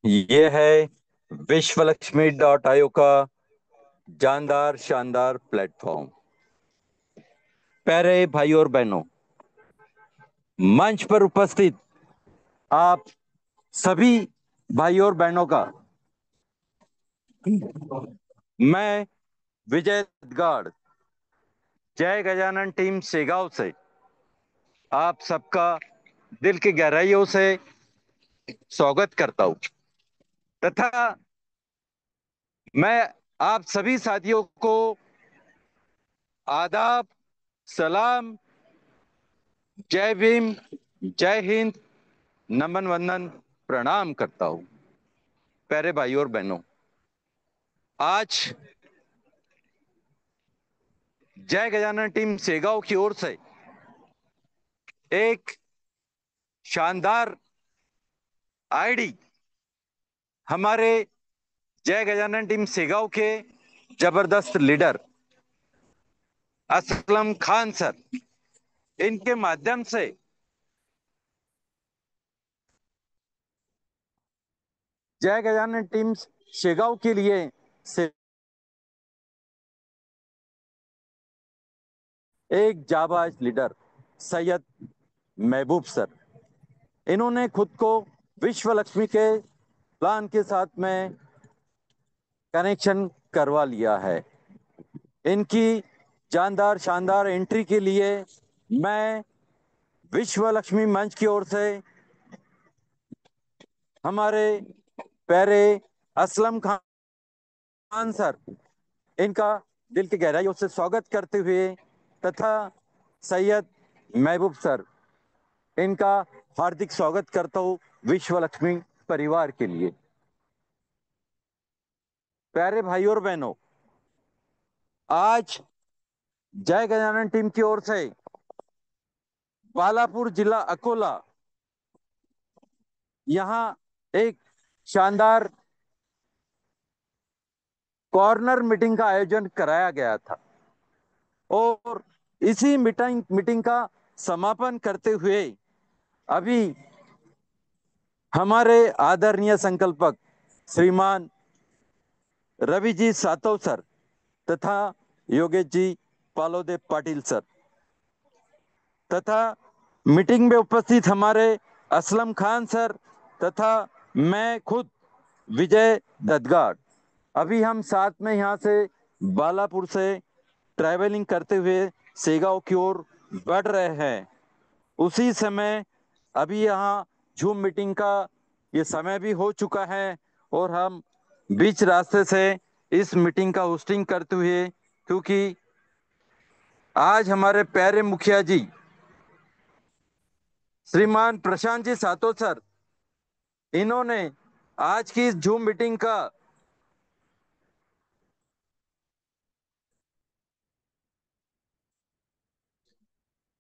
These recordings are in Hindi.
ये है विश्वलक्ष्मी .io का जानदार शानदार प्लेटफॉर्म। प्यारे भाई और बहनों, मंच पर उपस्थित आप सभी भाई और बहनों का मैं विजय ददगाड़, जय गजानन टीम सेगांव से आप सबका दिल की गहराइयों से स्वागत करता हूं तथा मैं आप सभी साथियों को आदाब, सलाम, जय भीम, जय हिंद, नमन वंदन, प्रणाम करता हूं। प्यारे भाई और बहनों, आज जय गजानन टीम सेगांव की ओर से एक शानदार आईडी हमारे जय गजानन टीम सेगांव के जबरदस्त लीडर असलम खान सर, इनके माध्यम से जय गजानन टीम सेगांव के लिए से एक जाबाज लीडर सैयद महबूब सर, इन्होंने खुद को विश्व लक्ष्मी के प्लान के साथ में कनेक्शन करवा लिया है। इनकी जानदार शानदार एंट्री के लिए मैं विश्व लक्ष्मी मंच की ओर से हमारे प्यारे असलम खान सर, इनका दिल की गहराइयों से स्वागत करते हुए तथा सैयद महबूब सर, इनका हार्दिक स्वागत करता हूँ विश्व लक्ष्मी परिवार के लिए। प्यारे भाई और बहनों, आज जय गजानन टीम की ओर से बालापुर जिला अकोला, यहाँ एक शानदार कॉर्नर मीटिंग का आयोजन कराया गया था और इसी मीटिंग का समापन करते हुए अभी हमारे आदरणीय संकल्पक श्रीमान रवि जी सातव सर तथा योगेश जी पालोदे पाटिल सर तथा मीटिंग में उपस्थित हमारे असलम खान सर तथा मैं खुद विजय ददगाड़, अभी हम साथ में यहाँ से बालापुर से ट्रैवलिंग करते हुए सेगांव की ओर बढ़ रहे हैं। उसी समय अभी यहाँ जूम मीटिंग का ये समय भी हो चुका है और हम बीच रास्ते से इस मीटिंग का होस्टिंग करते हुए, क्योंकि आज हमारे प्यारे मुखिया जी श्रीमान प्रशांत जी सातो सर, इन्होंने आज की इस जूम मीटिंग का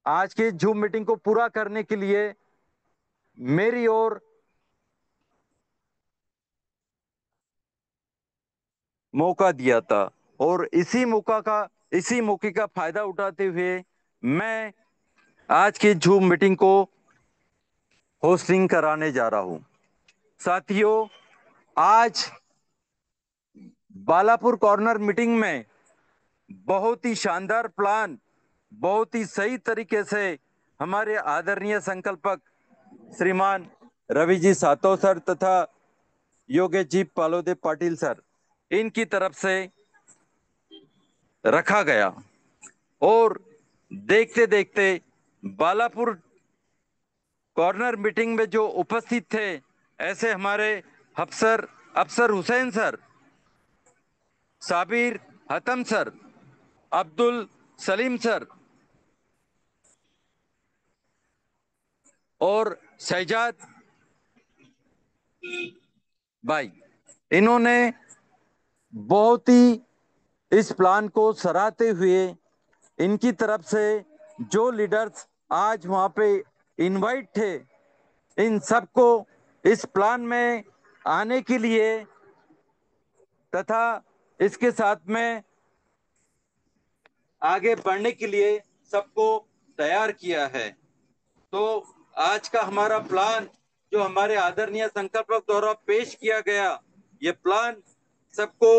आज की जूम मीटिंग को पूरा करने के लिए मेरी ओर मौका दिया था और इसी मौके का फायदा उठाते हुए मैं आज की जूम मीटिंग को होस्टिंग कराने जा रहा हूं। साथियों, आज बालापुर कॉर्नर मीटिंग में बहुत ही शानदार प्लान, बहुत ही सही तरीके से हमारे आदरणीय संकल्पक श्रीमान रवि जी सातव सर तथा योगेश जी पालोदे पाटिल सर, इनकी तरफ से रखा गया और देखते देखते बालापुर कॉर्नर मीटिंग में जो उपस्थित थे, ऐसे हमारे Afsar Afsar Hussain sir, Sabir Hatam sir, Abdul Salim sir और शहजाद भाई, इन्होंने बहुत ही इस प्लान को सराहते हुए इनकी तरफ से जो लीडर्स आज वहां पे इनवाइट थे, इन सबको इस प्लान में आने के लिए तथा इसके साथ में आगे बढ़ने के लिए सबको तैयार किया है। तो आज का हमारा प्लान जो हमारे आदरणीय संकल्प द्वारा पेश किया गया, ये प्लान सबको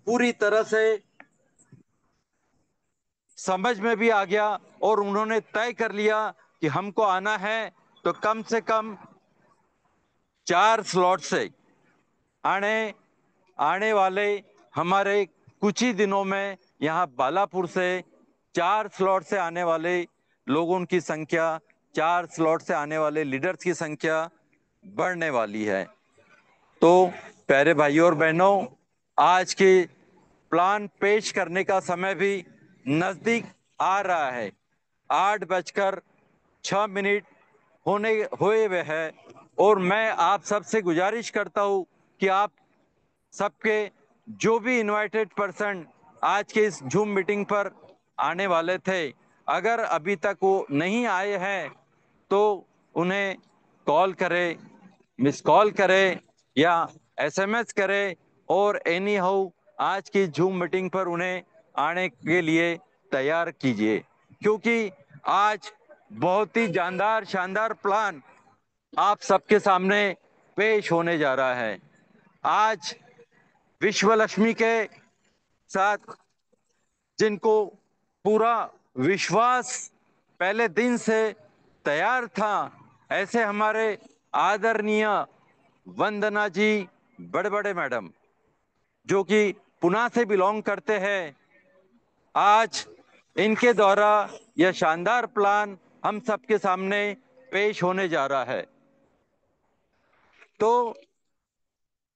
पूरी तरह से समझ में भी आ गया और उन्होंने तय कर लिया कि हमको आना है तो कम से कम 4 स्लॉट से आने आने वाले हमारे कुछ ही दिनों में यहाँ बालापुर से 4 स्लॉट से आने वाले लोगों की संख्या, 4 स्लॉट से आने वाले लीडर्स की संख्या बढ़ने वाली है। तो प्यारे भाइयों और बहनों, आज के प्लान पेश करने का समय भी नजदीक आ रहा है। 8:06 होने हुए हुए है और मैं आप सबसे गुजारिश करता हूं कि आप सबके जो भी इनवाइटेड पर्सन आज के इस जूम मीटिंग पर आने वाले थे, अगर अभी तक वो नहीं आए हैं तो उन्हें कॉल करें, मिस कॉल करें या एसएमएस करें और एनी हाउ आज की जूम मीटिंग पर उन्हें आने के लिए तैयार कीजिए, क्योंकि आज बहुत ही जानदार शानदार प्लान आप सबके सामने पेश होने जा रहा है। आज विश्व लक्ष्मी के साथ जिनको पूरा विश्वास पहले दिन से तैयार था, ऐसे हमारे आदरणीय वंदना जी बड़े मैडम, जो कि पुणे से बिलोंग करते हैं, आज इनके द्वारा यह शानदार प्लान हम सबके सामने पेश होने जा रहा है। तो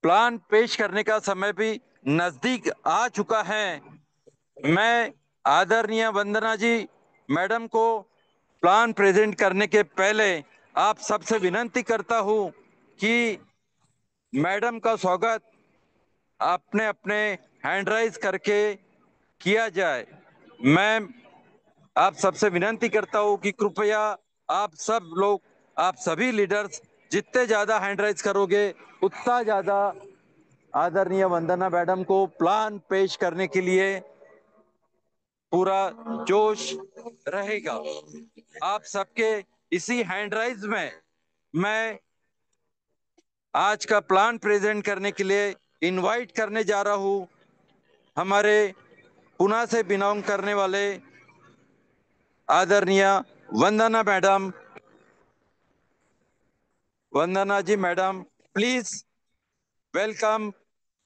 प्लान पेश करने का समय भी नजदीक आ चुका है। मैं आदरणीय वंदना जी मैडम को प्लान प्रेजेंट करने के पहले आप सबसे विनती करता हूं कि मैडम का स्वागत अपने अपने हैंड राइज करके किया जाए। मैं आप सबसे विनती करता हूं कि कृपया आप सब लोग, आप सभी लीडर्स जितने ज्यादा हैंड राइज करोगे उतना ज्यादा आदरणीय वंदना मैडम को प्लान पेश करने के लिए पूरा जोश रहेगा। आप सबके इसी हैंड राइज में मैं आज का प्लान प्रेजेंट करने के लिए इनवाइट करने जा रहा हूं हमारे पुणे से बिलोंग करने वाले आदरणीय Vandana madam. Vandana ji madam, please welcome,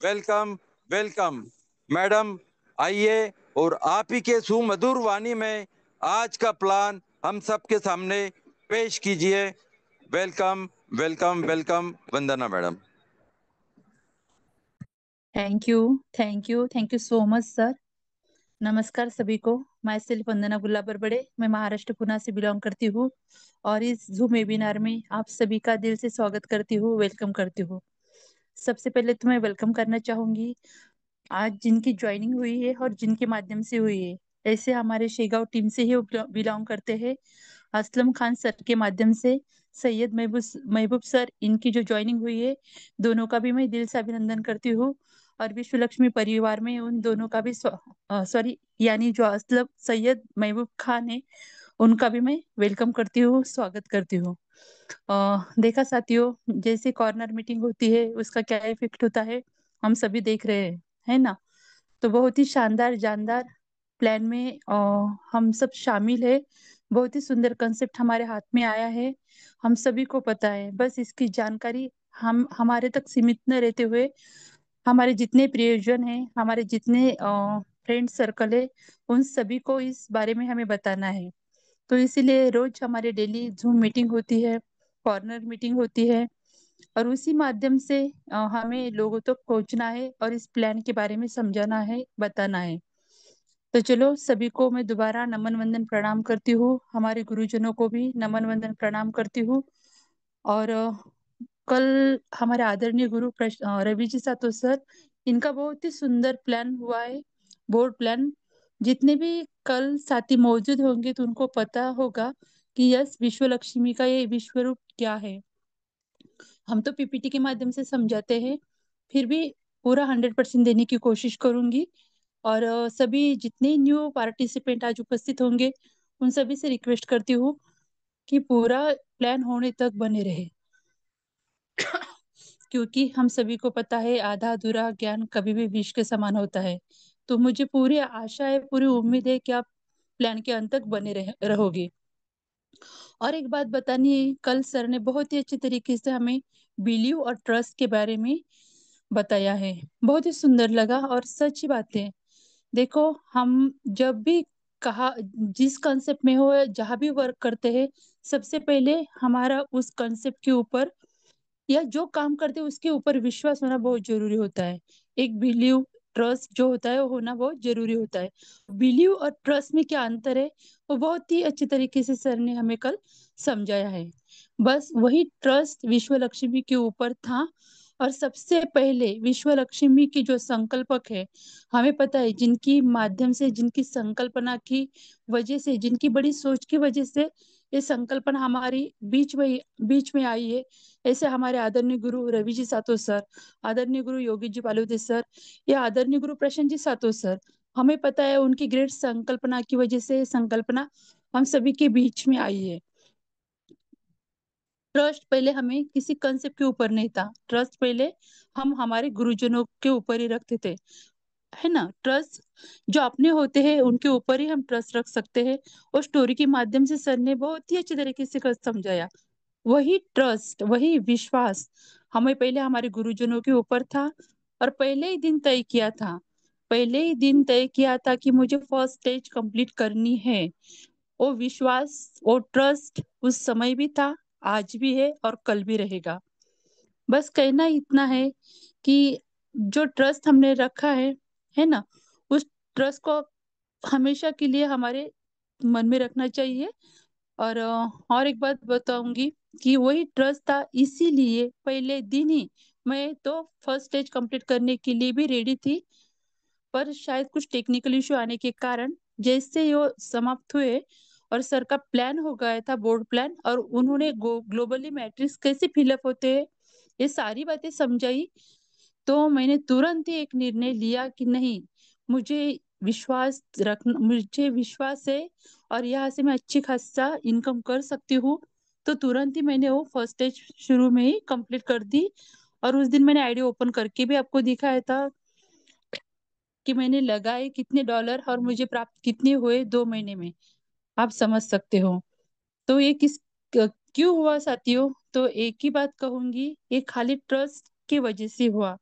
welcome, welcome. Madam आइए और आप ही के सुमधुर वाणी में आज का प्लान हम सबके सामने पेश कीजिए। Welcome, welcome, welcome Vandana madam. Thank you, thank you, thank you so much sir. नमस्कार सभी को। मैं सिर्फ वंदना गुल्लाबर बड़े, मैं महाराष्ट्र पुणे से बिलोंग करती हूँ और इस जूम वेबिनार में आप सभी का दिल से स्वागत करती हूँ, वेलकम करती हूँ। सबसे पहले तो मैं वेलकम करना चाहूंगी आज जिनकी ज्वाइनिंग हुई है और जिनके माध्यम से हुई है। ऐसे हमारे शेगांव टीम से ही बिलोंग करते हैं असलम खान सर के माध्यम से सैयद महबूब सर, इनकी जो ज्वाइनिंग हुई है दोनों का भी मैं दिल से अभिनंदन करती हूँ। और विश्व लक्ष्मी परिवार में उन दोनों का भी सॉरी यानी जो असलम सैयद महबूब खान है उनका भी मैं वेलकम करती हूँ, स्वागत करती हूँ। देखा साथियों, जैसे कॉर्नर मीटिंग होती है उसका क्या इफेक्ट होता है हम सभी देख रहे हैं, है ना। तो बहुत ही शानदार जानदार प्लान में हम सब शामिल है। बहुत ही सुंदर कंसेप्ट हमारे हाथ में आया है, हम सभी को पता है। बस इसकी जानकारी हम हमारे तक सीमित न रहते हुए हमारे जितने प्रियजन हैं, हमारे जितने फ्रेंड सर्कल है, उन सभी को इस बारे में हमें बताना है। तो इसीलिए रोज हमारे डेली जूम मीटिंग होती है, कॉर्नर मीटिंग होती है और उसी माध्यम से हमें लोगों तक पहुंचना है और इस प्लान के बारे में समझाना है, बताना है। तो चलो सभी को मैं दोबारा नमन वंदन प्रणाम करती हूँ, हमारे गुरुजनों को भी नमन वंदन प्रणाम करती हूँ। और कल हमारे आदरणीय गुरु रवि जी सातो सर, इनका बहुत ही सुंदर प्लान हुआ है, बोर्ड प्लान। जितने भी कल साथी मौजूद होंगे तो उनको पता होगा कि यस विश्व लक्ष्मी का ये विश्व रूप क्या है। हम तो पीपीटी के माध्यम से समझाते हैं, फिर भी पूरा 100% देने की कोशिश करूंगी। और सभी जितने न्यू पार्टिसिपेंट आज उपस्थित होंगे उन सभी से रिक्वेस्ट करती हूँ कि पूरा प्लान होने तक बने रहे। क्योंकि हम सभी को पता है आधा अधूरा ज्ञान कभी भी विष के समान होता है। तो मुझे पूरी आशा है, पूरी उम्मीद है कि आप प्लान के अंत तक बने रहोगे। और एक बात बतानी है, कल सर ने बहुत ही अच्छे तरीके से हमें बिलीव और ट्रस्ट के बारे में बताया है। बहुत ही सुंदर लगा और सच्ची बात है। देखो, हम जब भी कहा जिस कॉन्सेप्ट में हो, जहां भी वर्क करते हैं, सबसे पहले हमारा उस कॉन्सेप्ट के ऊपर या जो काम करते हैं उसके ऊपर विश्वास होना बहुत जरूरी होता है। एक बिलीव ट्रस्ट जो होता है वो होना बहुत जरूरी होता है। बिलीव और ट्रस्ट में क्या अंतर है, वो बहुत ही अच्छे तरीके से सर ने हमें कल समझाया है। बस वही ट्रस्ट विश्व लक्ष्मी के ऊपर था। और सबसे पहले विश्व लक्ष्मी की जो संकल्पक है, हमें पता है जिनकी माध्यम से, जिनकी संकल्पना की वजह से, जिनकी बड़ी सोच की वजह से ये संकल्पना हमारी बीच में आई है। ऐसे हमारे आदरणीय गुरु रवि जी सातो सर, आदरणीय गुरु योगी जी पालुदे सर, या आदरणीय गुरु प्रशांत जी सातो सर, हमें पता है उनकी ग्रेट संकल्पना की वजह से संकल्पना हम सभी के बीच में आई है। ट्रस्ट पहले हमें किसी कंसेप्ट के ऊपर नहीं था, ट्रस्ट पहले हम हमारे गुरुजनों के ऊपर ही रखते थे, है ना। ट्रस्ट जो अपने होते हैं उनके ऊपर ही हम ट्रस्ट रख सकते हैं। और स्टोरी के माध्यम से सर ने बहुत ही अच्छे तरीके से समझाया। वही ट्रस्ट, वही विश्वास हमें पहले हमारे गुरुजनों के ऊपर था। और पहले ही दिन तय किया था, पहले ही दिन तय किया था कि मुझे फर्स्ट स्टेज कंप्लीट करनी है। वो विश्वास, वो ट्रस्ट उस समय भी था, आज भी है और कल भी रहेगा। बस कहना इतना है कि जो ट्रस्ट हमने रखा है ना, उस ट्रस्ट को हमेशा के लिए हमारे मन में रखना चाहिए। और और एक बात बताऊंगी कि वही ट्रस्ट था, इसीलिए पहले दिन ही मैं तो फर्स्ट स्टेज कंप्लीट करने के लिए भी रेडी थी। पर शायद कुछ टेक्निकल इशू आने के कारण जैसे ही वो समाप्त हुए और सर का प्लान हो गया था, बोर्ड प्लान, और उन्होंने ग्लोबली मैट्रिक्स कैसे फिलअप होते हैं ये सारी बातें समझाई, तो मैंने तुरंत ही एक निर्णय लिया कि नहीं, मुझे मुझे विश्वास है और यहाँ से मैं अच्छी खासा इनकम कर सकती हूँ। तो तुरंत ही मैंने वो फर्स्ट स्टेज शुरू में ही कंप्लीट कर दी। और उस दिन मैंने आईडी ओपन करके भी आपको दिखाया था कि मैंने लगाए कितने डॉलर और मुझे प्राप्त कितने हुए 2 महीने में। आप समझ सकते हो। तो ये क्यों हुआ साथियों, तो एक ही बात कहूंगी, ये खाली ट्रस्ट की वजह से हुआ।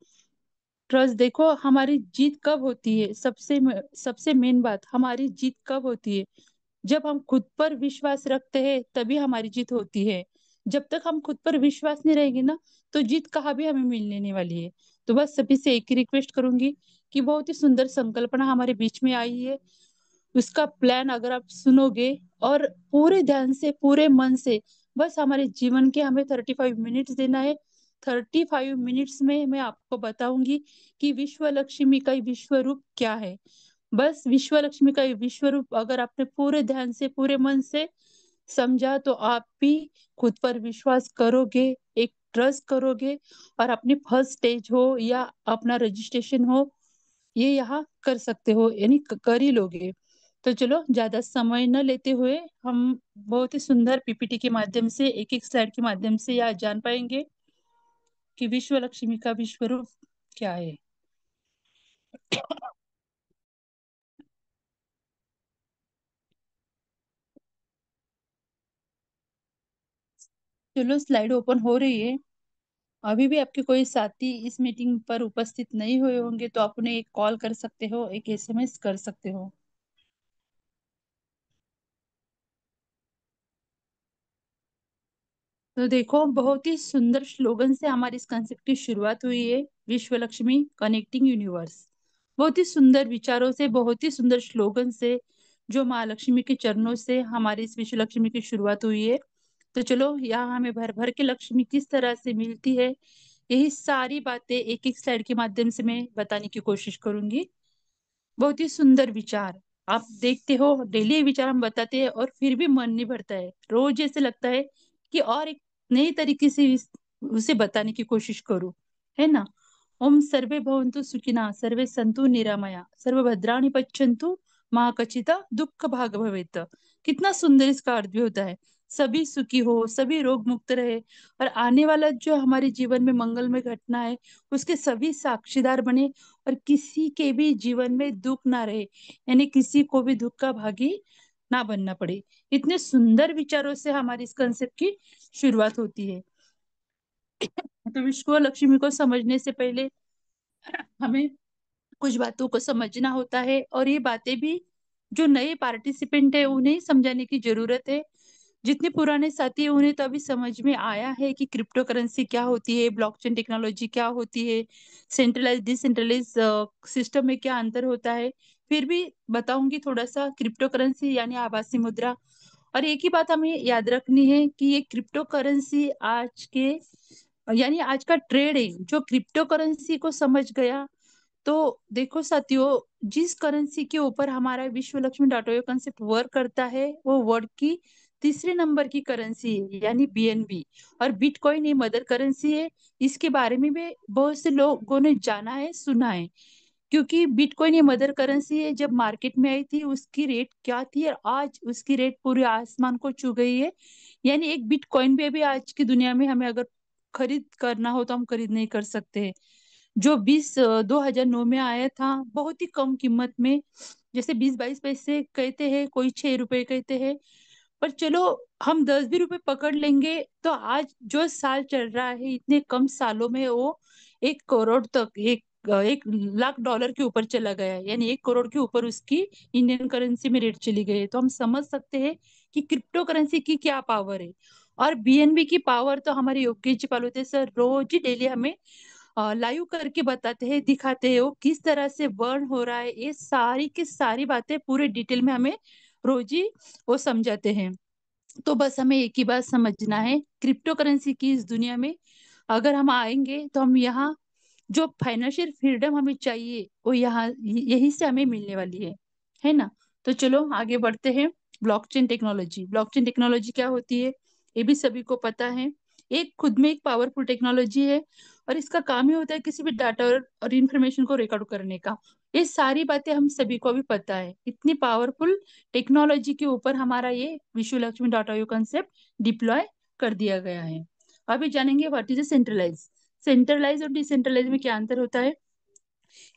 ट्रस्ट, देखो हमारी जीत कब होती है, सबसे मेन बात, हमारी जीत कब होती है, जब हम खुद पर विश्वास रखते हैं तभी हमारी जीत होती है। जब तक हम खुद पर विश्वास नहीं रहेंगे ना, तो जीत कहाँ भी हमें मिलने नहीं वाली है। तो बस सभी से एक ही रिक्वेस्ट करूंगी कि बहुत ही सुंदर संकल्पना हमारे बीच में आई है, उसका प्लान अगर आप सुनोगे और पूरे ध्यान से, पूरे मन से, बस हमारे जीवन के हमें 35 मिनट्स देना है। 35 मिनट्स में मैं आपको बताऊंगी कि विश्व लक्ष्मी का विश्व रूप क्या है। बस विश्व लक्ष्मी का विश्व रूप अगर आपने पूरे ध्यान से, पूरे मन से समझा, तो आप भी खुद पर विश्वास करोगे, एक ट्रस्ट करोगे, और अपनी फर्स्ट स्टेज हो या अपना रजिस्ट्रेशन हो, ये यहाँ कर सकते हो, यानी कर ही लोगे। तो चलो ज्यादा समय न लेते हुए हम बहुत ही सुंदर पीपीटी के माध्यम से, एक एक स्लाइड के माध्यम से यह जान पाएंगे कि विश्व लक्ष्मी का विश्व रूप क्या है। चलो स्लाइड ओपन हो रही है। अभी भी आपके कोई साथी इस मीटिंग पर उपस्थित नहीं हुए होंगे तो आप उन्हें एक कॉल कर सकते हो, एक एसएमएस कर सकते हो। तो देखो, बहुत ही सुंदर स्लोगन से हमारी इस कंसेप्ट की शुरुआत हुई है, विश्व लक्ष्मी कनेक्टिंग यूनिवर्स। बहुत ही सुंदर विचारों से, बहुत ही सुंदर स्लोगन से, जो माँ लक्ष्मी के चरणों से हमारी इस विश्व लक्ष्मी की शुरुआत हुई है। तो चलो, यहाँ हमें भर भर के लक्ष्मी किस तरह से मिलती है, यही सारी बातें एक एक स्लाइड के माध्यम से मैं बताने की कोशिश करूंगी। बहुत ही सुंदर विचार, आप देखते हो डेली विचार हम बताते हैं और फिर भी मन नहीं भरता है, रोज ऐसे लगता है कि और एक नई तरीके से उसे बताने की कोशिश करूं, है ना। ओम सर्वे भवन्तु सुखिनः, सर्वे सन्तु निरामया, सर्व भद्राणि पश्यन्तु माँ कचिता दुख भाग भवेत। कितना सुंदर इसका अर्थ भी होता है। सभी सुखी हो, सभी रोग मुक्त रहे, और आने वाला जो हमारे जीवन में मंगलमय घटना है उसके सभी साक्षीदार बने, और किसी के भी जीवन में दुख ना रहे, यानी किसी को भी दुख का भागी ना बनना पड़े। इतने सुंदर विचारों से हमारी इस कंसेप्ट की शुरुआत होती है। तो विश्व लक्ष्मी को समझने से पहले हमें कुछ बातों को समझना होता है, और ये बातें भी जो नए पार्टिसिपेंट है उन्हें समझाने की जरूरत है। जितने पुराने साथी हैं उन्हें तो अभी समझ में आया है कि क्रिप्टो करेंसी क्या होती है, ब्लॉकचेन टेक्नोलॉजी क्या होती है, सेंट्रलाइज डिसेंट्रलाइज सिस्टम में क्या अंतर होता है। फिर भी बताऊंगी थोड़ा सा क्रिप्टो करेंसी यानी आभासी मुद्रा। और एक ही बात हमें याद रखनी है कि ये क्रिप्टो करेंसी आज के यानी आज का ट्रेड है जो क्रिप्टो करेंसी को समझ गया। तो देखो साथियों, जिस करेंसी के ऊपर हमारा विश्व Lakshmi dot OYO concept work करता है वो वर्ल्ड की तीसरे नंबर की करेंसी है यानी बीएनबी। और बिटकॉइन ये मदर करेंसी है। इसके बारे में भी बहुत से लोगों ने जाना है, सुना है, क्योंकि बिटकॉइन ये मदर करेंसी है। जब मार्केट में आई थी उसकी रेट क्या थी, और आज उसकी रेट पूरे आसमान को छू गई है। यानी एक बिटकॉइन भी अभी आज की दुनिया में हमें अगर खरीद करना हो तो हम खरीद नहीं कर सकते। जो 2009 में आया था बहुत ही कम कीमत में, जैसे 20-22 पैसे कहते हैं, कोई 6 रुपए कहते हैं, पर चलो हम 10 भी रुपए पकड़ लेंगे तो आज जो साल चल रहा है इतने कम सालों में वो 1 करोड़ तक, 1 लाख डॉलर के ऊपर चला गया है, यानी 1 करोड़ के ऊपर उसकी इंडियन करेंसी में रेट चली गई है। तो हम समझ सकते हैं कि क्रिप्टो करेंसी की क्या पावर है। और बीएनबी की पावर तो हमारे योगेश जी पालोते सर रोज ही डेली हमें लाइव करके बताते हैं, दिखाते हैं वो किस तरह से बर्न हो रहा है। ये सारी की सारी बातें पूरे डिटेल में हमें रोज ही वो समझाते हैं। तो बस हमें एक ही बात समझना है, क्रिप्टो करेंसी की इस दुनिया में अगर हम आएंगे तो हम यहाँ जो फाइनेंशियल फ्रीडम हमें चाहिए वो यहाँ यही से हमें मिलने वाली है ना। तो चलो आगे बढ़ते हैं। ब्लॉकचेन टेक्नोलॉजी, ब्लॉकचेन टेक्नोलॉजी क्या होती है ये भी सभी को पता है। एक खुद में एक पावरफुल टेक्नोलॉजी है, और इसका काम ही होता है किसी भी डाटा और इंफॉर्मेशन को रिकॉर्ड करने का। ये सारी बातें हम सभी को भी पता है। इतनी पावरफुल टेक्नोलॉजी के ऊपर हमारा ये विश्व Lakshmi dot IO concept deploy कर दिया गया है। अभी जानेंगे व्हाट इज सेंट्रलाइज। सेंट्रलाइज और डिसेंट्रलाइज में क्या अंतर होता है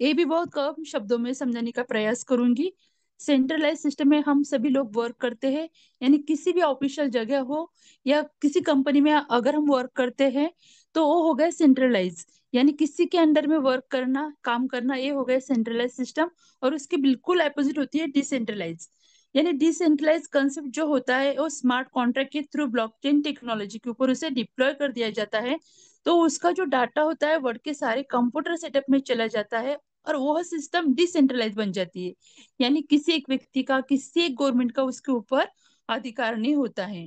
ये भी बहुत कम शब्दों में समझाने का प्रयास करूंगी। सेंट्रलाइज सिस्टम में हम सभी लोग वर्क करते हैं, यानी किसी भी ऑफिशियल जगह हो या किसी कंपनी में अगर हम वर्क करते हैं तो वो हो गया सेंट्रलाइज, यानी किसी के अंडर में वर्क करना, काम करना, ये हो गया सेंट्रलाइज सिस्टम। और उसके बिल्कुल अपोजिट होती है डिसेंट्रलाइज। यानी डिसेंट्रलाइज कंसेप्ट जो होता है वो स्मार्ट कॉन्ट्रैक्ट के थ्रू ब्लॉकचेन टेक्नोलॉजी के ऊपर उसे डिप्लॉय कर दिया जाता है। तो उसका जो डाटा होता है वर्ल्ड के सारे कंप्यूटर सेटअप में चला जाता है, और वह सिस्टम डिसेंट्रलाइज बन जाती है। यानी किसी एक व्यक्ति का, किसी एक गवर्नमेंट का उसके ऊपर अधिकार नहीं होता है।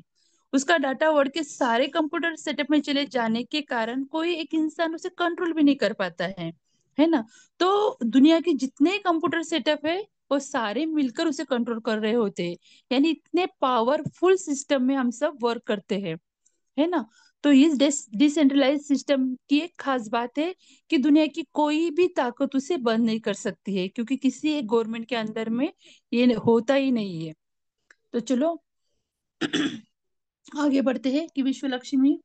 उसका डाटा वर्ल्ड के सारे कंप्यूटर सेटअप में चले जाने के कारण कोई एक इंसान उसे कंट्रोल भी नहीं कर पाता है ना। तो दुनिया के जितने कंप्यूटर सेटअप है वो सारे मिलकर उसे कंट्रोल कर रहे होते हैं। यानी इतने पावरफुल सिस्टम में हम सब वर्क करते हैं, है ना। तो इस डिसेंट्रलाइज सिस्टम की एक खास बात है कि दुनिया की कोई भी ताकत उसे बंद नहीं कर सकती है, क्योंकि किसी एक गवर्नमेंट के अंदर में ये होता ही नहीं है। तो चलो आगे बढ़ते हैं कि विश्व लक्ष्मी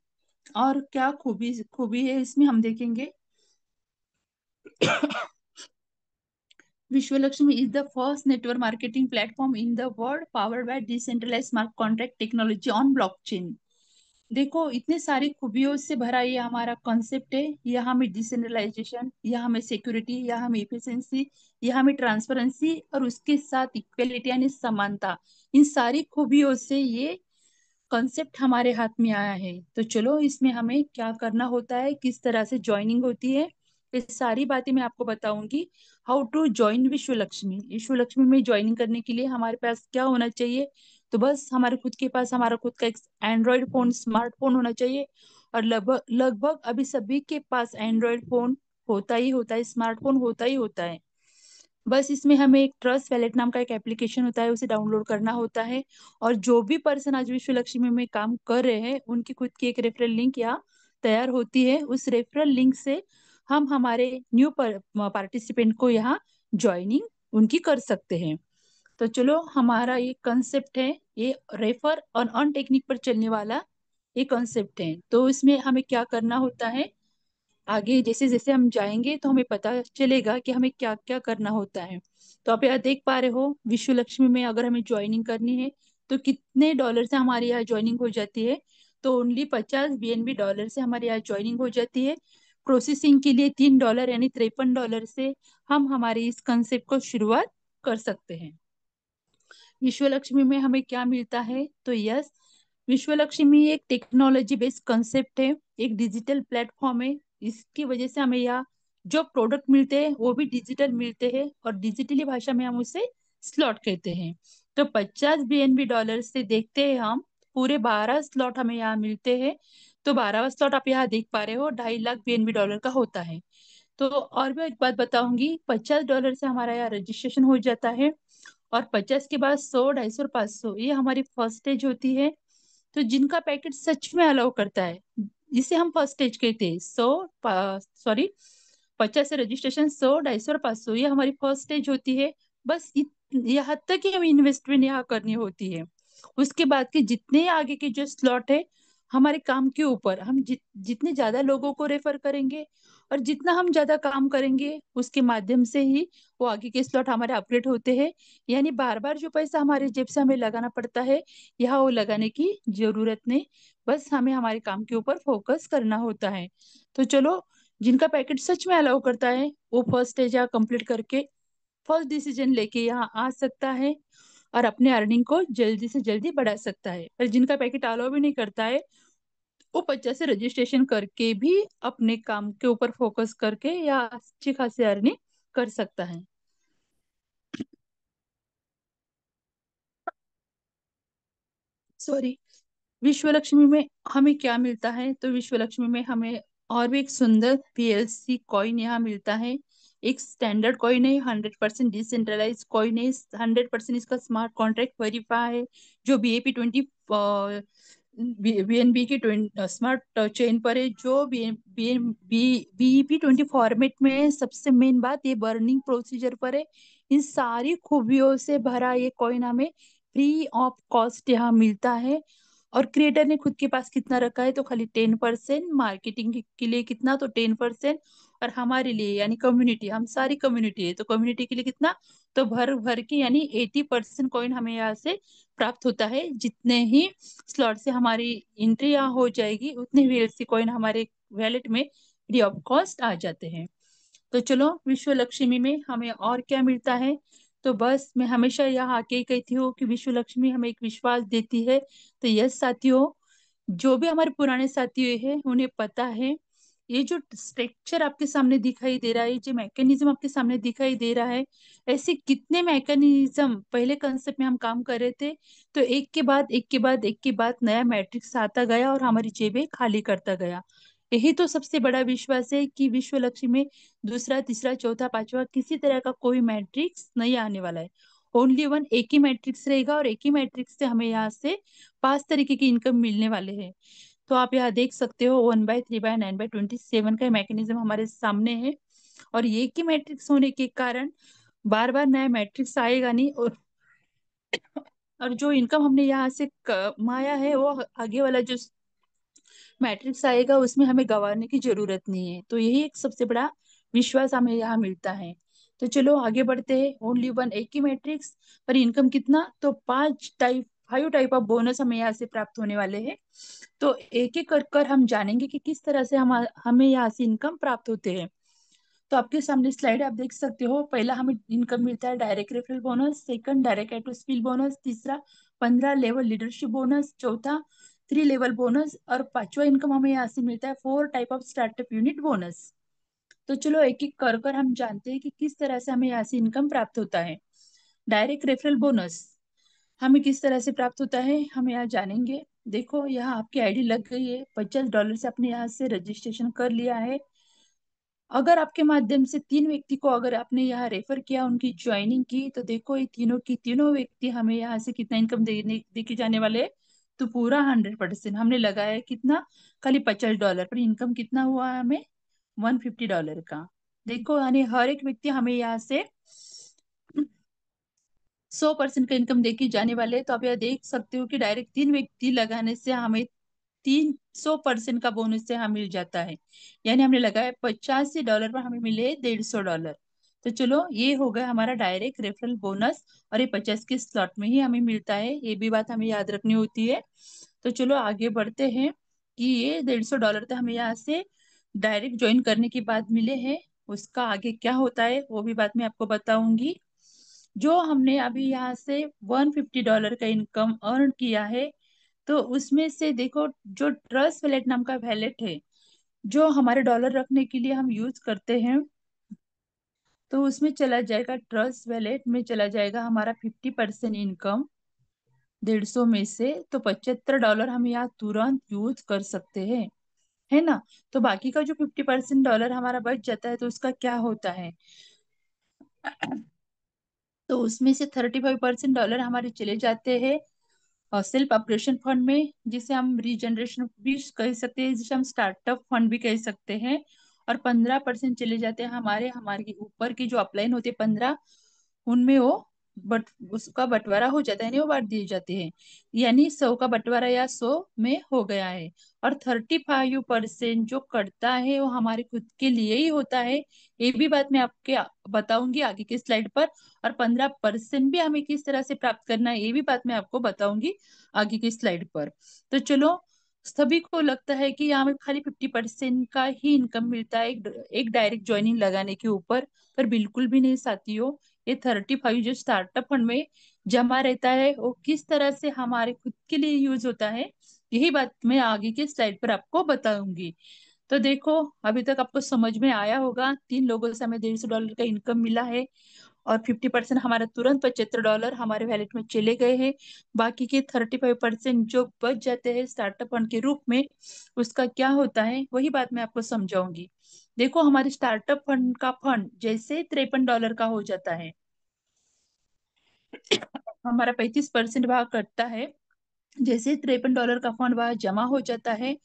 और क्या खूबी खूबी है इसमें हम देखेंगे। Vishwa Lakshmi is the first network marketing platform in the world powered by decentralize smart contract technology on blockchain. देखो इतने सारी खूबियों से भरा ये हमारा कॉन्सेप्ट है। यहाँ में डिसेंट्रलाइजेशन, यहाँ में सिक्योरिटी, यहाँ में इफिशिएंसी, यहाँ में ट्रांसपेरेंसी, और उसके साथ इक्वलिटी यानी समानता। इन सारी खूबियों से ये कॉन्सेप्ट हमारे हाथ में आया है। तो चलो इसमें हमें क्या करना होता है, किस तरह से ज्वाइनिंग होती है, ये सारी बातें मैं आपको बताऊंगी। हाउ टू ज्वाइन विश्व लक्ष्मी। विश्व लक्ष्मी में ज्वाइनिंग करने के लिए हमारे पास क्या होना चाहिए, तो बस हमारे खुद के पास हमारा खुद का एक एंड्रॉयड फोन, स्मार्टफोन होना चाहिए। और लगभग लगभग अभी सभी के पास एंड्रॉयड फोन होता ही होता है, स्मार्टफोन होता ही होता है। बस इसमें हमें एक ट्रस्ट वैलेट नाम का एक एप्लीकेशन होता है, उसे डाउनलोड करना होता है। और जो भी पर्सन आज विश्व लक्ष्मी में काम कर रहे हैं उनकी खुद की एक रेफरल लिंक यहाँ तैयार होती है। उस रेफरल लिंक से हम हमारे न्यू पार्टिसिपेंट को यहाँ ज्वाइनिंग उनकी कर सकते हैं। तो चलो, हमारा ये कंसेप्ट है, ये रेफर और अर्न टेक्निक पर चलने वाला ये कंसेप्ट है। तो इसमें हमें क्या करना होता है, आगे जैसे जैसे हम जाएंगे तो हमें पता चलेगा कि हमें क्या क्या करना होता है। तो आप यहाँ देख पा रहे हो, विश्व लक्ष्मी में अगर हमें ज्वाइनिंग करनी है तो कितने डॉलर से हमारे यहाँ ज्वाइनिंग हो जाती है। तो ओनली 50 BNB डॉलर से हमारे यहाँ ज्वाइनिंग हो जाती है। प्रोसेसिंग के लिए $3 यानी $53 से हम हमारे इस कंसेप्ट को शुरुआत कर सकते हैं। विश्व लक्ष्मी में हमें क्या मिलता है, तो यस, विश्व लक्ष्मी एक टेक्नोलॉजी बेस्ड कंसेप्ट है, एक डिजिटल प्लेटफॉर्म है। इसकी वजह से हमें यहाँ जो प्रोडक्ट मिलते हैं वो भी डिजिटल मिलते हैं, और डिजिटली भाषा में हम उसे स्लॉट कहते हैं। तो 50 BNB डॉलर से देखते हैं हम, पूरे 12 स्लॉट हमें यहाँ मिलते हैं। तो 12वां स्लॉट आप यहाँ देख पा रहे हो, 2.5 लाख BNB डॉलर का होता है। तो और भी एक बात बताऊंगी, $50 से हमारा यहाँ रजिस्ट्रेशन हो जाता है। और 50 के बाद 100, 250 और 500, ये हमारी फर्स्ट स्टेज होती है। तो जिनका पैकेट सच में अलाउ करता है, जिसे हम फर्स्ट स्टेज कहते हैं, 50 से रजिस्ट्रेशन, 100, 250 और 500, ये हमारी फर्स्ट स्टेज होती है। बस यहाँ तक ही हमें इन्वेस्टमेंट यहाँ करनी होती है। उसके बाद के जितने आगे के जो स्लॉट है, हमारे काम के ऊपर, हम जितने ज्यादा लोगों को रेफर करेंगे और जितना हम ज्यादा काम करेंगे, उसके माध्यम से ही वो आगे के स्लॉट हमारे अपग्रेड होते हैं। यानी बार बार जो पैसा हमारे जेब से हमें लगाना पड़ता है, यहाँ वो लगाने की जरूरत नहीं। बस हमें हमारे काम के ऊपर फोकस करना होता है। तो चलो, जिनका पैकेट सच में अलाउ करता है वो फर्स्ट स्टेज यहाँ कंप्लीट करके फर्स्ट डिसीजन लेके यहाँ आ सकता है और अपने अर्निंग को जल्दी से जल्दी बढ़ा सकता है। पर जिनका पैकेट अलाउ भी नहीं करता है, वो 50 से रजिस्ट्रेशन करके भी अपने काम के ऊपर फोकस करके या अच्छी खासी अर्निंग कर सकता है। सॉरी। विश्व लक्ष्मी में हमें क्या मिलता है, तो विश्व लक्ष्मी में हमें और भी एक सुंदर PLC कॉइन यहाँ मिलता है। एक स्टैंडर्ड कॉइन है, 100% डिसेंट्रलाइज कॉइन है, 100% इसका स्मार्ट कॉन्ट्रैक्ट वेरीफाई है। जो BNB की स्मार्ट चेन पर है, जो BEP20 फॉर्मेट में है। सबसे मेन बात, ये बर्निंग प्रोसीजर पर है। इन सारी खूबियों से भरा ये कॉइन हमें फ्री ऑफ कॉस्ट यहाँ मिलता है। और क्रिएटर ने खुद के पास कितना रखा है, तो खाली 10%, मार्केटिंग के लिए कितना, तो 10%, और हमारे लिए यानी कम्युनिटी, हम सारी कम्युनिटी है तो कम्युनिटी के लिए कितना, तो भर भर के यानी 80% कॉइन हमें यहाँ से प्राप्त होता है। जितने ही स्लॉट से हमारी एंट्री यहाँ हो जाएगी, उतने VLC कॉइन हमारे वैलेट में फ्री ऑफ कॉस्ट आ जाते हैं। तो चलो, विश्व लक्ष्मी में हमें और क्या मिलता है, तो बस मैं हमेशा यहाँ आके ही कहती हूँ कि विश्व लक्ष्मी हमें एक विश्वास देती है। तो यस साथियों, जो भी हमारे पुराने साथी हैं उन्हें पता है, ये जो स्ट्रक्चर आपके सामने दिखाई दे रहा है, जो मैकेनिज्म आपके सामने दिखाई दे रहा है, ऐसे कितने मैकेनिज्म पहले कंसेप्ट में हम काम कर रहे थे। तो एक के बाद एक के बाद एक के बाद नया मैट्रिक्स आता गया और हमारी जेबें खाली करता गया। यही तो सबसे बड़ा विश्वास है कि विश्व लक्ष्मी में दूसरा, तीसरा, चौथा, पांचवा किसी तरह का कोई मैट्रिक्स नहीं आने वाला है। ओनली वन, एक ही मैट्रिक्स रहेगा, और एक ही मैट्रिक्स से हमें यहाँ से 5 तरीके की इनकम मिलने वाले हैं। तो आप यहाँ देख सकते हो, 1/3/9/27 का मैकेनिज्म हमारे सामने है। और ये की मैट्रिक्स होने के कारण बार बार नया मैट्रिक्स आएगा नहीं, और जो इनकम हमने यहाँ से कमाया है वो आगे वाला जो मैट्रिक्स आएगा उसमें हमें गंवाने की जरूरत नहीं है। तो यही एक सबसे बड़ा विश्वास हमें यहाँ मिलता है। तो चलो आगे बढ़ते हैं। ओनली वन, एक ही मैट्रिक्स पर इनकम कितना, तो 5 टाइप ऑफ बोनस हमें यहाँ से प्राप्त होने वाले हैं। तो एक एक कर कर हम जानेंगे कि किस तरह से हम हमें यहाँ से इनकम प्राप्त होते हैं। तो आपके सामने स्लाइड आप देख सकते हो। पहला हमें इनकम मिलता है direct referral bonus, second direct एटोस्पिल बोनस, तीसरा 15 लेवल लीडरशिप बोनस, चौथा 3 लेवल बोनस, और पांचवा इनकम हमें यहाँ से मिलता है 4 type of startup unit bonus. तो चलो एक एक कर कर हम जानते हैं कि किस तरह से हमें यहाँ से इनकम प्राप्त होता है। डायरेक्ट रेफरल बोनस हमें किस तरह से प्राप्त होता है, हम यहाँ जानेंगे। देखो, यहाँ आपकी आईडी लग गई है, $50 से आपने यहाँ से रजिस्ट्रेशन कर लिया है। अगर आपके माध्यम से 3 व्यक्ति को अगर आपने यहाँ रेफर किया, उनकी ज्वाइनिंग की, तो देखो ये तीनों की तीनों व्यक्ति हमें यहाँ से कितना इनकम देने देके जाने वाले हैं, तो पूरा 100% हमने लगाया है कितना, खाली $50 पर इनकम कितना हुआ है हमें, $150 का। देखो यानी हर एक व्यक्ति हमें यहाँ से 100% का इनकम देके जाने वाले हैं। तो आप यह देख सकते हो कि डायरेक्ट 3 व्यक्ति लगाने से हमें 300% का बोनस से हमें मिल जाता है। यानी हमने लगाया $85 पर हमें मिले $150। तो चलो ये हो गया हमारा डायरेक्ट रेफरल बोनस, और ये 50 के स्लॉट में ही हमें मिलता है, ये भी बात हमें याद रखनी होती है। तो चलो आगे बढ़ते हैं कि ये $150 तो हमें यहाँ से डायरेक्ट ज्वाइन करने के बाद मिले हैं। उसका आगे क्या होता है वो भी बात मैं आपको बताऊंगी। जो हमने अभी यहाँ से $150 का इनकम अर्न किया है, तो उसमें से देखो जो ट्रस्ट वैलेट नाम का वैलेट है, जो हमारे डॉलर रखने के लिए हम यूज करते हैं, तो उसमें चला जाएगा, ट्रस्ट वैलेट में चला जाएगा हमारा 50% इनकम 150 में से। तो $75 हम यहाँ तुरंत यूज कर सकते हैं, है ना। तो बाकी का जो 50% डॉलर हमारा बच जाता है, तो उसका क्या होता है, तो उसमें से $35 हमारे चले जाते हैं और सेल्फ ऑपरेशन फंड में, जिसे हम रीजनरेशन भी कह सकते हैं, जिसे हम स्टार्टअप फंड भी कह सकते हैं। और 15% चले जाते हैं हमारे हमारे ऊपर की जो अपलाइन होते हैं 15, उनमें वो बट उसका बंटवारा हो जाता है, नहीं वो बांट दिए जाते हैं। यानी 100 का बंटवारा या 100 में हो गया है। और 35% जो कटता है वो हमारे खुद के लिए ही होता है, ये भी बात मैं आपके बताऊंगी आगे की स्लाइड पर। और 15% भी हमें किस तरह से प्राप्त करना है, ये भी बात मैं आपको बताऊंगी आगे की स्लाइड पर। तो चलो, सभी को लगता है कि यहाँ में खाली 50% का ही इनकम मिलता है एक डायरेक्ट ज्वाइनिंग लगाने के ऊपर, पर बिल्कुल भी नहीं साथियों। ये 35 जो स्टार्टअप फंड में जमा रहता है, वो किस तरह से हमारे खुद के लिए यूज होता है, यही बात मैं आगे के स्लाइड पर आपको बताऊंगी। तो देखो, अभी तक आपको समझ में आया होगा, 3 लोगों से हमें $150 का इनकम मिला है, और 50% हमारा तुरंत $75 हमारे वैलेट में चले गए हैं। बाकी के 35% जो बच जाते हैं स्टार्टअप फंड के रूप में, उसका क्या होता है वही बात मैं आपको समझाऊंगी। देखो, हमारे स्टार्टअप फंड का फंड जैसे $53 का हो जाता है, हमारा 35% भाग कटता है। जैसे $53 का फंड वहां जमा हो जाता है,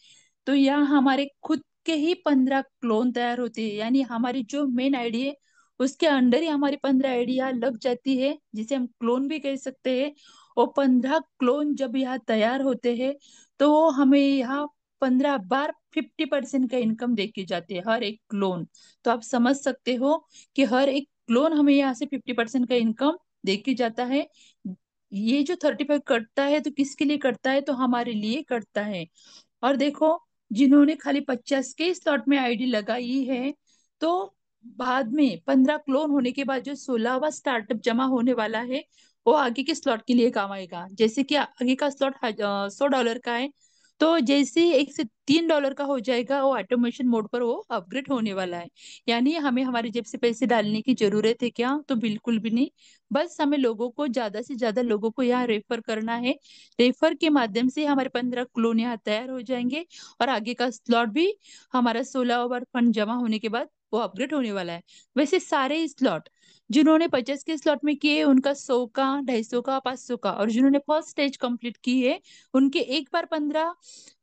तो यहाँ हमारे खुद के ही 15 क्लोन तैयार होते हैं। यानी हमारी जो मेन आईडी है, उसके अंडर ही हमारी 15 आईडी यहाँ लग जाती है, जिसे हम क्लोन भी कह सकते हैं। और 15 क्लोन जब यहाँ तैयार होते हैं, तो वो हमें यहाँ 15 बार 50% का इनकम दे के जाते हैं हर एक क्लोन। तो आप समझ सकते हो कि हर एक क्लोन हमें यहाँ से 50% का इनकम दे के जाता है। ये जो 35 कटता है, तो किसके लिए कटता है, तो हमारे लिए कटता है। और देखो, जिन्होंने खाली 50 के स्लॉट में आईडी लगाई है, तो बाद में 15 क्लोन होने के बाद जो 16वां स्टार्टअप जमा होने वाला है, वो आगे के स्लॉट के लिए काम आएगा। जैसे कि आगे का स्लॉट $100 का है, तो जैसे ही 1 से 3 डॉलर का हो जाएगा, वो ऑटोमेशन मोड पर वो अपग्रेड होने वाला है। यानी हमें हमारी जेब से पैसे डालने की जरूरत है क्या, तो बिल्कुल भी नहीं। बस हमें लोगों को, ज्यादा से ज्यादा लोगों को यहाँ रेफर करना है। रेफर के माध्यम से हमारे 15 क्लोन यहाँ तैयार हो जाएंगे, और आगे का स्लॉट भी हमारा 16 ओवर फंड जमा होने के बाद वो अपग्रेड होने वाला है। वैसे सारे स्लॉट जिन्होंने 50 के स्लॉट में किए, उनका 100 का, 250 का, 500 का, और जिन्होंने फर्स्ट स्टेज कंप्लीट की है, उनके एक बार 15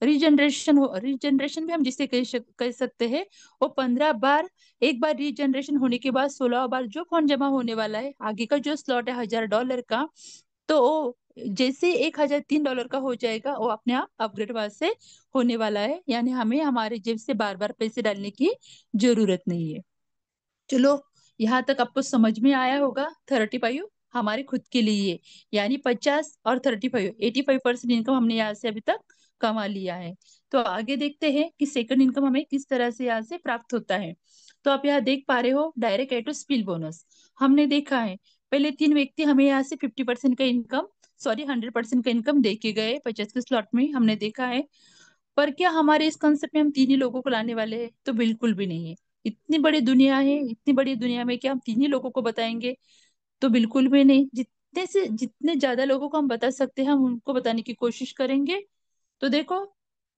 रीजनरेशन हो, रीजनरेशन भी हम जिसे कह सकते हैं, वो 15 बार, एक बार रीजनरेशन होने के बाद 16 बार जो फंड जमा होने वाला है, आगे का जो स्लॉट है $1000 का, तो वो जैसे $1003 का हो जाएगा, वो अपने आप अपग्रेड वहां से होने वाला है। यानी हमें हमारे जेब से बार बार पैसे डालने की जरूरत नहीं है। चलो, यहाँ तक आपको समझ में आया होगा। 35 हमारे खुद के लिए, यानी 50 और 35, 85% इनकम हमने यहाँ से अभी तक कमा लिया है। तो आगे देखते हैं कि सेकंड इनकम हमें किस तरह से यहाँ से प्राप्त होता है। तो आप यहाँ देख पा रहे हो, डायरेक्ट एटो स्पिल बोनस हमने देखा है। पहले 3 व्यक्ति हमें यहाँ से 50% का इनकम, सॉरी 100% का इनकम दे के गए 50 के स्लॉट में, हमने देखा है। पर क्या हमारे इस कंसेप्ट में हम 3 ही लोगों को लाने वाले हैं, तो बिल्कुल भी नहीं है। इतनी बड़ी दुनिया है, इतनी बड़ी दुनिया में क्या हम 3 ही लोगों को बताएंगे, तो बिल्कुल भी नहीं। जितने ज्यादा लोगों को हम बता सकते हैं, हम उनको बताने की कोशिश करेंगे। तो देखो,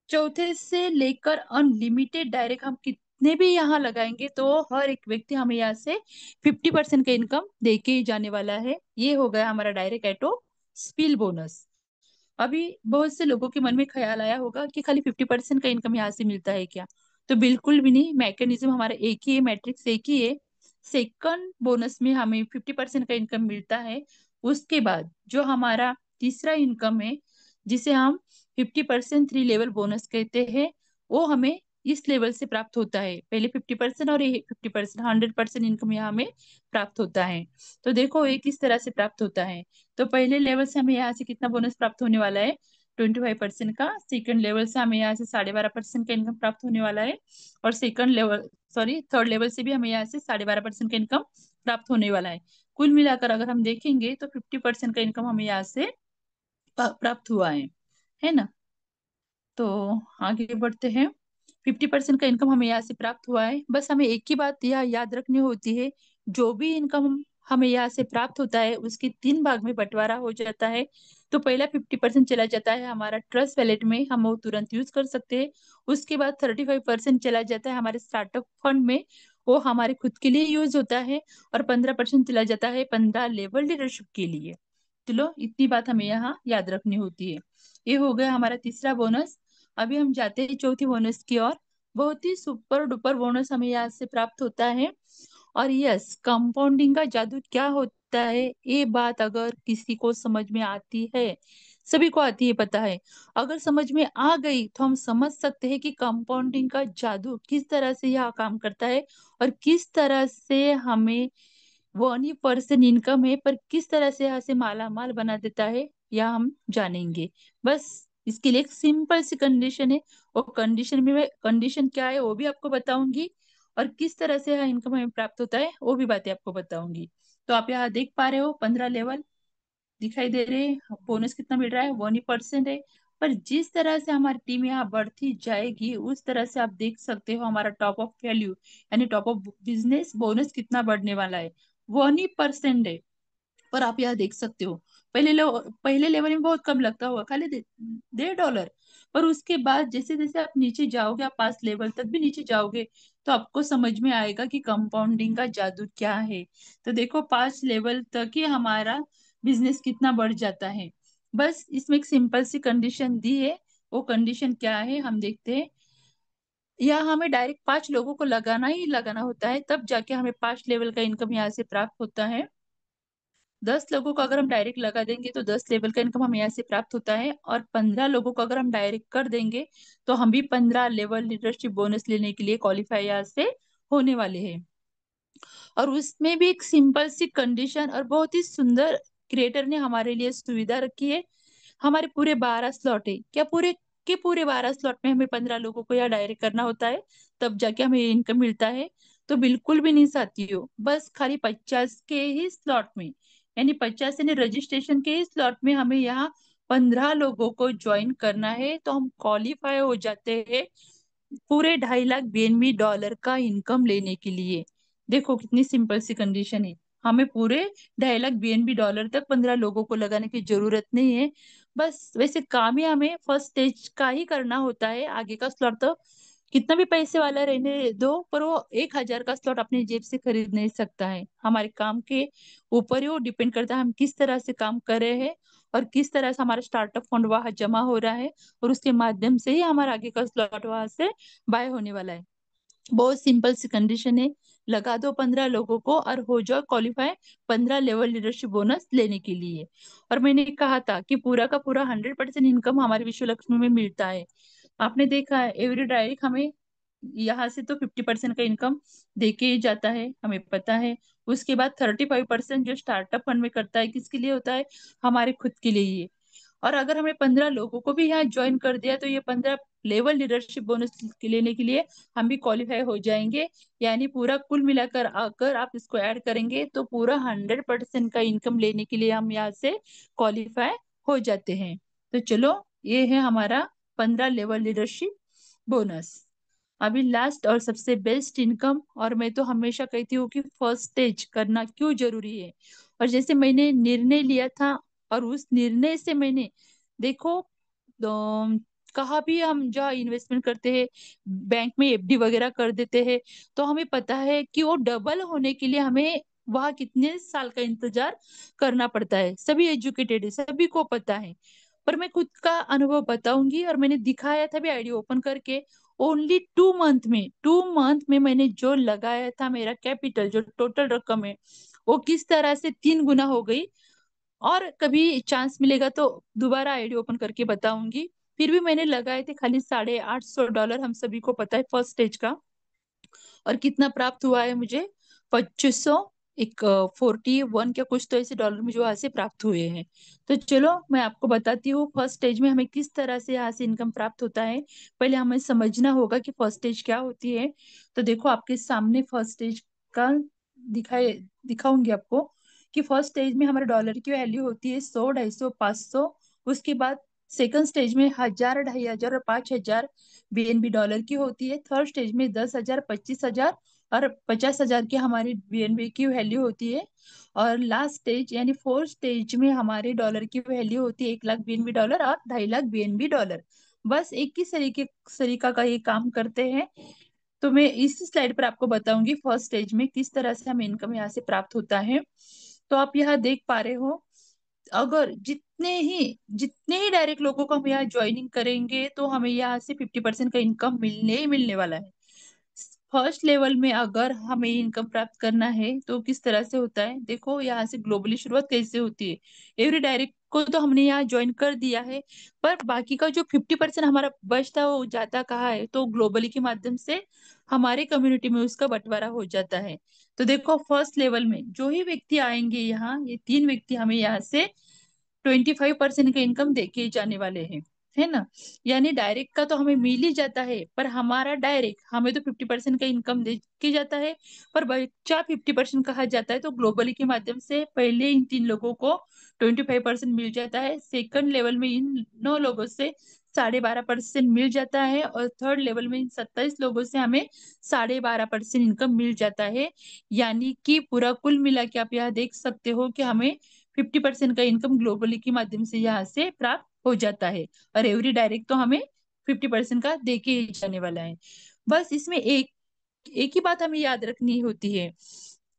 चौथे से लेकर अनलिमिटेड डायरेक्ट हम कितने भी यहाँ लगाएंगे, तो हर एक व्यक्ति हमें यहाँ से 50% का इनकम दे के ही जाने वाला है। ये हो गया हमारा डायरेक्ट एटो स्पिल बोनस। अभी बहुत से लोगों के मन में ख्याल आया होगा कि खाली 50% का इनकम यहाँ से मिलता है क्या, तो बिल्कुल भी नहीं। मैकेनिज्म हमारा एक ही है, मैट्रिक्स एक ही है। सेकंड बोनस में हमें 50% का इनकम मिलता है, उसके बाद जो हमारा तीसरा इनकम है, जिसे हम 50% 3 लेवल बोनस कहते हैं, वो हमें इस लेवल से प्राप्त होता है। पहले 50% और ये 50%, 100% इनकम यहाँ हमें प्राप्त होता है। तो देखो ये किस तरह से प्राप्त होता है। तो पहले लेवल से हमें यहाँ से कितना बोनस प्राप्त होने वाला है, 25% का। सेकंड लेवल से हमें यहाँ से 12.5% का इनकम प्राप्त होने वाला है। और second level, sorry, third level से भी हमें यहाँ से 12.5% का इनकम प्राप्त होने वाला है। कुल मिलाकर अगर हम देखेंगे तो 50% का इनकम हमें यहाँ से प्राप्त हुआ है ना। तो आगे बढ़ते हैं। 50% का इनकम हमें यहाँ से प्राप्त हुआ है। बस हमें एक ही बात यह याद रखनी होती है, जो भी इनकम हमें यहाँ से प्राप्त होता है उसके 3 भाग में बंटवारा हो जाता है। तो पहला 50% चला जाता है हमारा ट्रस्ट वैलेट में, हम वो तुरंत यूज कर सकते हैं। उसके बाद 35% चला जाता है हमारे स्टार्टअप फंड में, वो हमारे खुद के लिए यूज होता है। और 15% चला जाता है 15 लेवल लीडरशिप के लिए। चलो इतनी बात हमें यहाँ याद रखनी होती है। ये हो गया हमारा तीसरा बोनस। अभी हम जाते हैं चौथी बोनस की ओर। बहुत ही सुपर डुपर बोनस हमें यहाँ से प्राप्त होता है। और यस, कंपाउंडिंग का जादू क्या होता है, ये बात अगर किसी को समझ में आती है, सभी को आती है पता है। अगर समझ में आ गई तो हम समझ सकते हैं कि कंपाउंडिंग का जादू किस तरह से यह काम करता है, और किस तरह से हमें, वो अन्य पर्सन इनकम है पर किस तरह से यहाँ से माला माल बना देता है, यह हम जानेंगे। बस इसके लिए एक सिंपल सी कंडीशन है। वो कंडीशन में, कंडीशन क्या है वो भी आपको बताऊंगी, और किस तरह से यह इनकम हमें प्राप्त होता है वो भी बातें आपको बताऊंगी। तो आप यहाँ देख पा रहे हो 15 लेवल दिखाई दे रहे हैं। बोनस कितना मिल रहा है, 1% है। पर जिस तरह से हमारी टीम यहाँ बढ़ती जाएगी उस तरह से आप देख सकते हो हमारा टॉप ऑफ वैल्यू यानी टॉप ऑफ बिजनेस बोनस कितना बढ़ने वाला है। 1% है। पर आप यहाँ देख सकते हो, पहले लेवल में बहुत कम लगता होगा, खाली $1.5। पर उसके बाद जैसे जैसे आप नीचे जाओगे, आप 5 लेवल तक भी नीचे जाओगे, तो आपको समझ में आएगा कि कंपाउंडिंग का जादू क्या है। तो देखो 5 लेवल तक ही हमारा बिजनेस कितना बढ़ जाता है। बस इसमें एक सिंपल सी कंडीशन दी है। वो कंडीशन क्या है हम देखते हैं। या हमें डायरेक्ट 5 लोगों को लगाना ही लगाना होता है, तब जाके हमें 5 लेवल का इनकम यहाँ से प्राप्त होता है। 10 लोगों को अगर हम डायरेक्ट लगा देंगे तो 10 लेवल का इनकम हमें यहाँ से प्राप्त होता है। और 15 लोगों को अगर हम डायरेक्ट कर देंगे तो हम भी 15 लेवल लीडरशिप बोनस लेने के लिए क्वालिफाई यहाँ से होने वाले हैं। और उसमें भी एक सिंपल सी कंडीशन और बहुत ही सुंदर क्रिएटर ने हमारे लिए सुविधा रखी है। हमारे पूरे 12 स्लॉट है, क्या पूरे के पूरे 12 स्लॉट में हमें 15 लोगों को यहाँ डायरेक्ट करना होता है, तब जाके हमें इनकम मिलता है। तो बिल्कुल भी नहीं साथियों, बस खाली 50 के ही स्लॉट में, यानी 50 यानी रजिस्ट्रेशन के ही स्लॉट में हमें यहाँ 15 लोगों को ज्वाइन करना है, तो हम क्वालिफाई हो जाते हैं पूरे 2.5 लाख बीएनबी डॉलर का इनकम लेने के लिए। देखो कितनी सिंपल सी कंडीशन है। हमें पूरे 2.5 लाख बीएनबी डॉलर तक 15 लोगों को लगाने की जरूरत नहीं है। बस वैसे काम ही हमें फर्स्ट स्टेज का ही करना होता है। आगे का स्लॉट तो कितना भी पैसे वाला रहने दो, पर वो 1,000 का स्लॉट अपनी जेब से खरीद नहीं सकता है। हमारे काम के ऊपर ही वो डिपेंड करता है हम किस तरह से काम कर रहे हैं, और किस तरह से हमारा स्टार्टअप फंड वहां जमा हो रहा है, और उसके माध्यम से ही हमारा आगे का स्लॉट वहां से बाय होने वाला है। बहुत सिंपल सी कंडीशन है। लगा दो 15 लोगों को और हो जाओ क्वालिफाई 15 लेवल लीडरशिप बोनस लेने के लिए। और मैंने कहा था कि पूरा का पूरा 100% इनकम हमारे विश्व लक्ष्मी में मिलता है। आपने देखा है एवरी डायरेक्ट हमें यहाँ से तो 50% का इनकम देके ही जाता है, हमें पता है। उसके बाद 35% जो स्टार्टअप फंड में करता है किसके लिए होता है, हमारे खुद के लिए ही है। और अगर हमने 15 लोगों को भी यहाँ ज्वाइन कर दिया तो ये 15 लेवल लीडरशिप बोनस लेने के लिए हम भी क्वालिफाई हो जाएंगे। यानी पूरा कुल मिलाकर अगर आप इसको ऐड करेंगे तो पूरा 100% का इनकम लेने के लिए हम यहाँ से क्वालिफाई हो जाते हैं। तो चलो, ये है हमारा 15 लेवल लीडरशिप बोनस। अभी लास्ट और सबसे बेस्ट इनकम, और मैं तो हमेशा कहती हूँ कि फर्स्ट स्टेज करना क्यों जरूरी है। और जैसे मैंने निर्णय लिया था, और उस निर्णय से मैंने, देखो, कहाँ भी हम जहाँ इन्वेस्टमेंट करते हैं, बैंक में एफडी वगैरह कर देते हैं, तो हमें पता है कि वो डबल होने के लिए हमें वहाँ कितने साल का इंतजार करना पड़ता है। सभी एजुकेटेड है, सभी को पता है। पर मैं खुद का अनुभव बताऊंगी, और मैंने दिखाया था भी आईडी ओपन करके। ओनली 2 मंथ में मैंने जो लगाया था, मेरा कैपिटल जो टोटल रकम है वो किस तरह से 3 गुना हो गई। और कभी चांस मिलेगा तो दोबारा आईडी ओपन करके बताऊंगी। फिर भी मैंने लगाए थे खाली $850, हम सभी को पता है फर्स्ट स्टेज का। और कितना प्राप्त हुआ है मुझे? 2500, एक 41 क्या कुछ तो ऐसे डॉलर मुझे वहां से प्राप्त हुए हैं। तो चलो मैं आपको बताती हूँ फर्स्ट स्टेज में हमें किस तरह से यहाँ से इनकम प्राप्त होता है। पहले हमें समझना होगा कि फर्स्ट स्टेज क्या होती है। तो देखो आपके सामने फर्स्ट स्टेज का दिखाए दिखाऊंगी आपको कि फर्स्ट स्टेज में हमारे डॉलर की वैल्यू होती है 100, 250, 500। उसके बाद सेकंड स्टेज में 1000, 2500 और 5000 बीएनबी डॉलर की होती है। थर्ड स्टेज में 10,000, 25,000 और 50,000 की हमारी बीएनबी की वैल्यू होती है। और लास्ट स्टेज यानी फोर्थ स्टेज में हमारे डॉलर की वैल्यू होती है 1 लाख बीएनबी डॉलर और 2.5 लाख बीएनबी डॉलर। बस एक ही तरीका का ये काम करते हैं। तो मैं इस स्लाइड पर आपको बताऊंगी फर्स्ट स्टेज में किस तरह से हमें इनकम यहाँ से प्राप्त होता है। तो आप यहाँ देख पा रहे हो, अगर जितने ही डायरेक्ट लोगों को हम यहाँ ज्वाइनिंग करेंगे तो हमें यहाँ से 50% का इनकम मिलने ही मिलने वाला है। फर्स्ट लेवल में अगर हमें इनकम प्राप्त करना है तो किस तरह से होता है, देखो यहाँ से ग्लोबली शुरुआत कैसे होती है। एवरी डायरेक्ट को तो हमने यहाँ ज्वाइन कर दिया है, पर बाकी का जो 50% हमारा बचता है वो जाता कहाँ है, तो ग्लोबली के माध्यम से हमारे कम्युनिटी में उसका बंटवारा हो जाता है। तो देखो फर्स्ट लेवल में जो ही व्यक्ति आएंगे यहाँ, ये 3 व्यक्ति हमें यहाँ से 25% का इनकम देके जाने वाले हैं, है ना। यानी डायरेक्ट का तो हमें मिल ही जाता है, पर हमारा डायरेक्ट हमें तो 50% का इनकम दे के जाता है, पर बच्चा 50% कहा जाता है। तो ग्लोबली के माध्यम से पहले इन 3 लोगों को 25% मिल जाता है। सेकंड लेवल में इन 9 लोगों से 12.5% मिल जाता है, और थर्ड लेवल में इन 27 लोगों से हमें 12.5% इनकम मिल जाता है। यानी कि पूरा कुल मिला के आप यहाँ देख सकते हो कि हमें 50% का इनकम ग्लोबली के माध्यम से यहाँ से प्राप्त हो जाता है। और एवरी डायरेक्ट तो हमें 50% का दे के ही जाने वाला है। बस इसमें एक एक ही बात हमें याद रखनी होती है।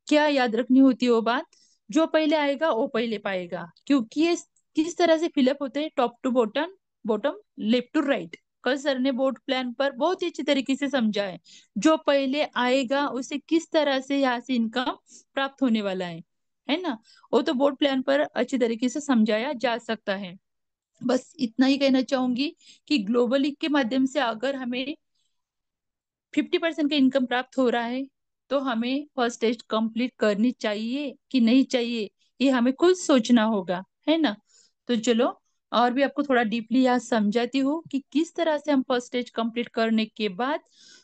क्या याद रखनी होती है वो बात? जो पहले आएगा वो पहले पाएगा, क्योंकि ये किस तरह से फिलअप होते हैं, top to bottom, bottom left to right. कल सर ने बोर्ड प्लान पर बहुत ही अच्छी तरीके से समझा है। जो पहले आएगा उसे किस तरह से यहाँ से इनकम प्राप्त होने वाला है ना। वो तो बोर्ड प्लान पर अच्छी तरीके से समझाया जा सकता है। बस इतना ही कहना चाहूंगी कि ग्लोबली के माध्यम से अगर हमें 50% का इनकम प्राप्त हो रहा है तो हमें फर्स्ट स्टेज कंप्लीट करनी चाहिए कि नहीं चाहिए, ये हमें खुद सोचना होगा, है ना। तो चलो और भी आपको थोड़ा डीपली यहाँ समझाती हूँ कि किस तरह से हम फर्स्ट स्टेज कंप्लीट करने के बाद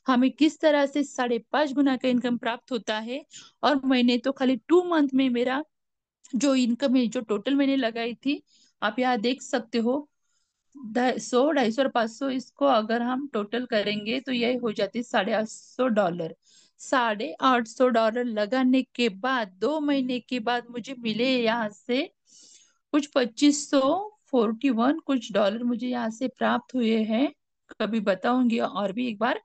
हमें किस तरह से 5.5 गुना का इनकम प्राप्त होता है। और मैंने तो खाली 2 मंथ में मेरा जो इनकम है, जो टोटल मैंने लगाई थी, आप यहाँ देख सकते हो। 100, 250 और 500, इसको अगर हम टोटल करेंगे तो ये हो जाती है $850। $850 लगाने के बाद 2 महीने के बाद मुझे मिले यहाँ से कुछ 2541 कुछ डॉलर मुझे यहाँ से प्राप्त हुए हैं। कभी बताऊंगी और भी एक बार।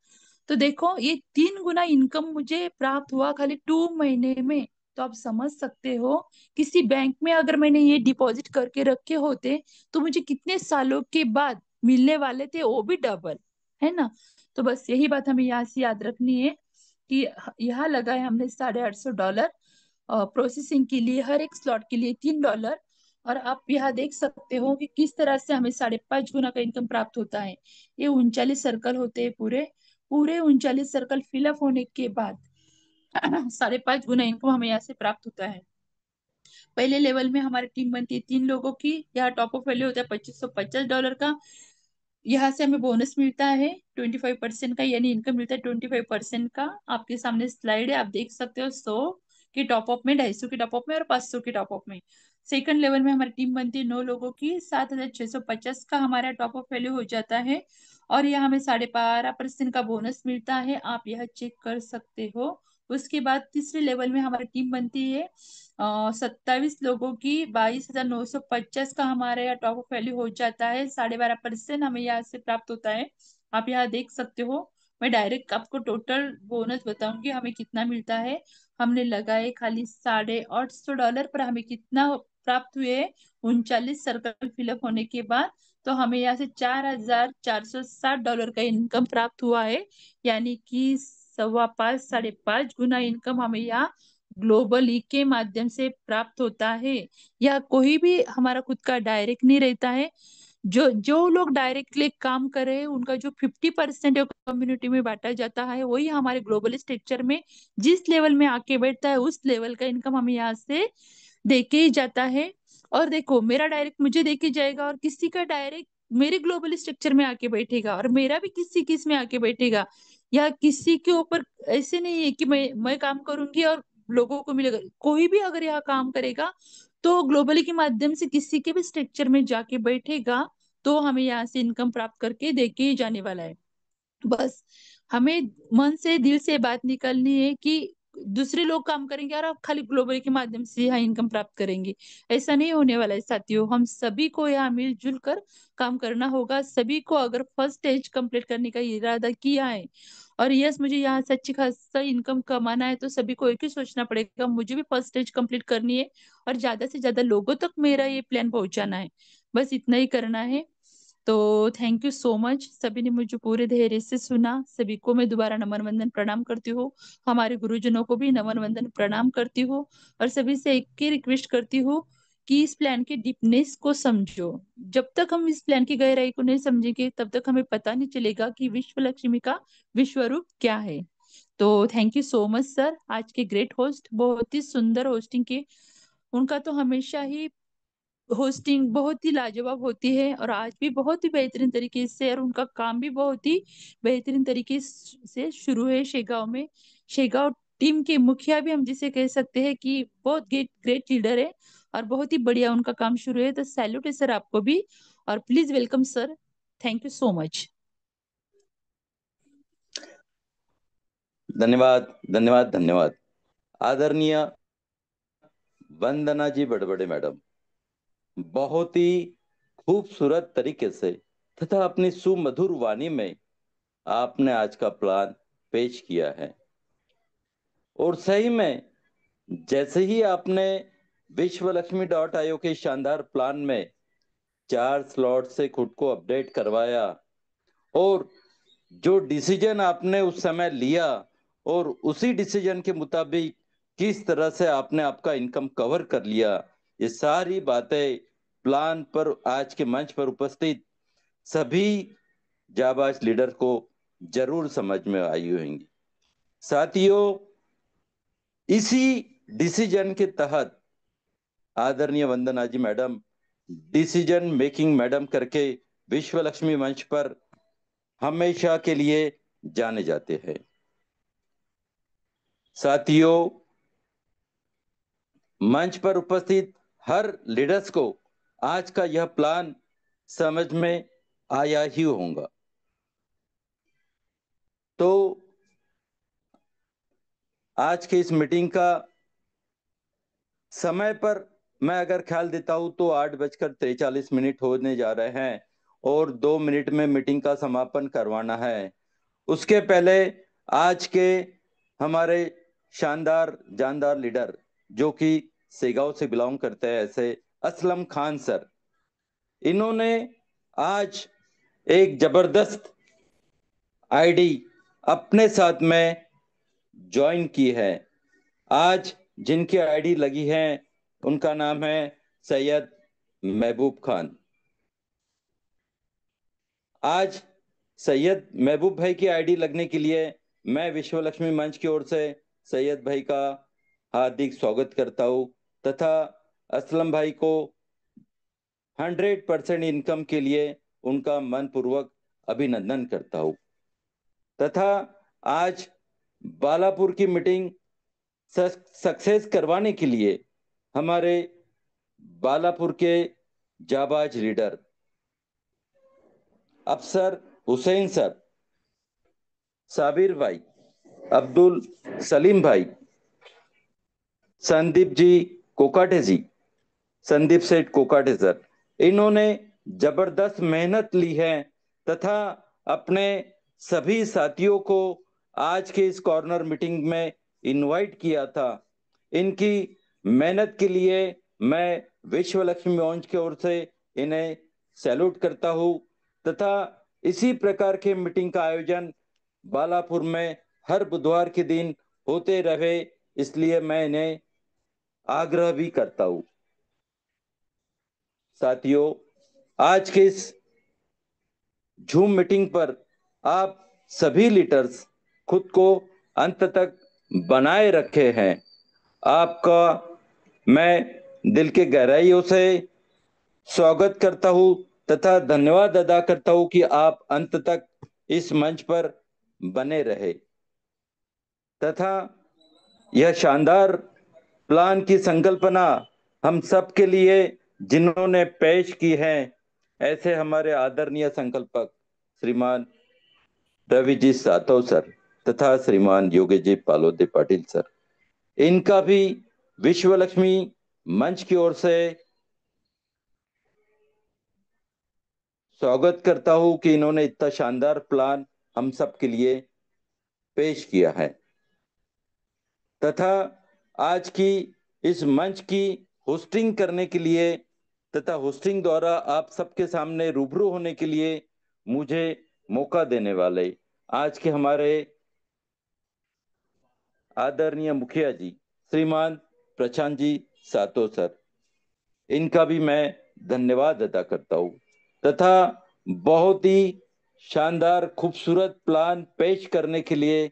तो देखो ये 3 गुना इनकम मुझे प्राप्त हुआ खाली 2 महीने में। तो आप समझ सकते हो किसी बैंक में अगर मैंने ये डिपॉजिट करके रखे होते तो मुझे कितने सालों के बाद मिलने वाले थे, वो भी डबल, है ना। तो बस यही बात हमें यहाँ से याद रखनी है कि यहाँ लगा है हमने $850 प्रोसेसिंग के लिए, हर एक स्लॉट के लिए $3। और आप यहाँ देख सकते हो कि किस तरह से हमें 5.5 गुना का इनकम प्राप्त होता है। ये 39 सर्कल होते हैं, पूरे पूरे 39 सर्कल फिलअप होने के बाद 5.5 गुना इनकम हमें यहाँ से प्राप्त होता है। पहले लेवल में हमारी टीम बनती है 3 लोगों की। यहाँ टॉप अप वैल्यू होता है $2550 का। यहाँ से हमें बोनस मिलता है 25% का, यानी इनकम मिलता है 25% का। आपके सामने स्लाइड है, आप देख सकते हो 100 की टॉपअप में, 250 की टॉपअप में और 500 की टॉपअप में। सेकंड लेवल में हमारी टीम बनती है 9 लोगों की, 7,650 का हमारा टॉपअप वैल्यू हो जाता है। और यह हमें 12.5% का बोनस मिलता है, आप यह चेक कर सकते हो। उसके बाद तीसरे लेवल में हमारी टीम बनती है 27 लोगों की, 22,950 का हमारे यहाँ टॉप अप वैल्यू हो जाता है। 12.5% हमें यहाँ से प्राप्त होता है, आप यहाँ देख सकते हो। मैं डायरेक्ट आपको टोटल बोनस बताऊंगी हमें कितना मिलता है। हमने लगाए खाली $850, पर हमें कितना प्राप्त हुए 39 सर्कल फिलअप होने के बाद। तो हमें यहाँ से $4,460 का इनकम प्राप्त हुआ है। यानी कि 5.25 5.5 गुना इनकम हमें यहाँ ग्लोबली के माध्यम से प्राप्त होता है, या कोई भी हमारा खुद का डायरेक्ट नहीं रहता है। जो जो लोग डायरेक्टली काम कर रहे हैं उनका जो 50% कम्युनिटी में बांटा जाता है, वही हमारे ग्लोबल स्ट्रक्चर में जिस लेवल में आके बैठता है उस लेवल का इनकम हमें यहाँ से देके ही जाता है। और देखो, मेरा डायरेक्ट मुझे देके जाएगा और किसी का डायरेक्ट मेरे ग्लोबल स्ट्रक्चर में आके बैठेगा, और मेरा भी किसी किस में आके बैठेगा, या किसी के ऊपर। ऐसे नहीं है कि मैं काम करूंगी और लोगों को मिलेगा। कोई भी अगर यहाँ काम करेगा तो ग्लोबली के माध्यम से किसी के भी स्ट्रक्चर में जाके बैठेगा, तो हमें यहाँ से इनकम प्राप्त करके देके ही जाने वाला है। बस हमें मन से दिल से बात निकालनी है कि दूसरे लोग काम करेंगे और आप खाली ग्लोबल के माध्यम से यहाँ इनकम प्राप्त करेंगे। ऐसा नहीं होने वाला है साथियों। हम सभी को यहाँ मिलजुल कर काम करना होगा। सभी को अगर फर्स्ट स्टेज कंप्लीट करने का इरादा किया है और यस मुझे यहाँ से अच्छी खासा इनकम कमाना है, तो सभी को एक ही सोचना पड़ेगा, मुझे भी फर्स्ट स्टेज कंप्लीट करनी है और ज्यादा से ज्यादा लोगों तक मेरा ये प्लान पहुंचाना है। बस इतना ही करना है। तो थैंक यू सो मच, सभी ने मुझे पूरे धैर्य से सुना। सभी को मैं दोबारा नमन वंदन प्रणाम करती हूँ। हमारे गुरुजनों को भी नमन वंदन प्रणाम करती हूँ। और सभी से एक ही रिक्वेस्ट करती हूँ कि इस प्लान की डीपनेस को समझो। जब तक हम इस प्लान की गहराई को नहीं समझेंगे तब तक हमें पता नहीं चलेगा कि विश्व लक्ष्मी का विश्व रूप क्या है। तो thank you so much sir, आज के ग्रेट होस्ट, बहुत ही सुंदर होस्टिंग की। उनका तो हमेशा ही होस्टिंग बहुत ही लाजवाब होती है, और आज भी बहुत ही बेहतरीन तरीके से, और उनका काम भी बहुत ही बेहतरीन तरीके से शुरू है शेगांव में। शेगांव टीम के मुखिया भी हम जिसे कह सकते हैं कि बहुत ग्रेट ग्रेट लीडर है, और बहुत ही बढ़िया उनका काम शुरू है। तो सैल्यूट है सर आपको भी, और please welcome sir. Thank you so much. धन्यवाद, धन्यवाद, धन्यवाद। आदरणीय वंदना जी बड़बड़े मैडम, बहुत ही खूबसूरत तरीके से तथा अपनी सुमधुर वाणी में आपने आज का प्लान पेश किया है। और सही में जैसे ही आपने विश्वलक्ष्मी के शानदार प्लान में 4 स्लॉट से खुद को अपडेट करवाया, और जो डिसीजन आपने उस समय लिया, और उसी डिसीजन के मुताबिक किस तरह से आपने आपका इनकम कवर कर लिया, ये सारी बातें प्लान पर आज के मंच पर उपस्थित सभी जाबाज लीडर को जरूर समझ में आई होंगी। साथियों, इसी डिसीजन के तहत आदरणीय वंदना ji madam decision making madam करके विश्व लक्ष्मी मंच पर हमेशा के लिए जाने जाते हैं। साथियों, मंच पर उपस्थित हर लीडर्स को आज का यह प्लान समझ में आया ही होगा। तो आज के इस मीटिंग का समय पर मैं अगर ख्याल देता हूं तो 8:43 होने जा रहे हैं, और 2 मिनट में मीटिंग का समापन करवाना है। उसके पहले आज के हमारे शानदार जानदार लीडर, जो कि सेगांव से बिलोंग करते हैं, ऐसे असलम खान सर, इन्होंने आज एक जबरदस्त आईडी अपने साथ में ज्वाइन की है। आज जिनकी आईडी लगी है उनका नाम है सैयद महबूब खान। आज सैयद महबूब भाई की आईडी लगने के लिए मैं विश्व लक्ष्मी मंच की ओर से सैयद भाई का हार्दिक स्वागत करता हूं, तथा असलम भाई को 100% इनकम के लिए उनका मनपूर्वक अभिनंदन करता हूं। तथा आज बालापुर की मीटिंग सक्सेस करवाने के लिए हमारे बालापुर के जाबाज लीडर अफसर हुसैन सर, साबिर भाई, अब्दुल सलीम भाई, संदीप जी कोकाटे जी, संदीप सेठ कोकाटे सर, इन्होंने जबरदस्त मेहनत ली है, तथा अपने सभी साथियों को आज के इस कॉर्नर मीटिंग में इनवाइट किया था। इनकी मेहनत के लिए मैं विश्व लक्ष्मी मंच की ओर से इन्हें सैल्यूट करता हूं, तथा इसी प्रकार के मीटिंग का आयोजन बालापुर में हर बुधवार के दिन होते रहे, इसलिए मैं इन्हें आग्रह भी करता हूं। साथियों, आज के इस जूम मीटिंग पर आप सभी लीडर्स खुद को अंत तक बनाए रखे हैं। आपका मैं दिल के गहराइयों से स्वागत करता हूं तथा धन्यवाद अदा करता हूं कि आप अंत तक इस मंच पर बने रहे तथा यह शानदार प्लान की संकल्पना हम सब के लिए जिन्होंने पेश की है, ऐसे हमारे आदरणीय संकल्पक श्रीमान रवि जी सातव सर तथा श्रीमान योगेश जी पालोदे पाटिल सर, इनका भी विश्व लक्ष्मी मंच की ओर से स्वागत करता हूं कि इन्होंने इतना शानदार प्लान हम सब के लिए पेश किया है तथा आज की इस मंच की होस्टिंग करने के लिए तथा होस्टिंग द्वारा आप सबके सामने रूबरू होने के लिए मुझे मौका देने वाले आज के हमारे आदरणीय मुखिया जी श्रीमान प्रशांत जी सातो सर, इनका भी मैं धन्यवाद अदा करता हूं तथा बहुत ही शानदार खूबसूरत प्लान पेश करने के लिए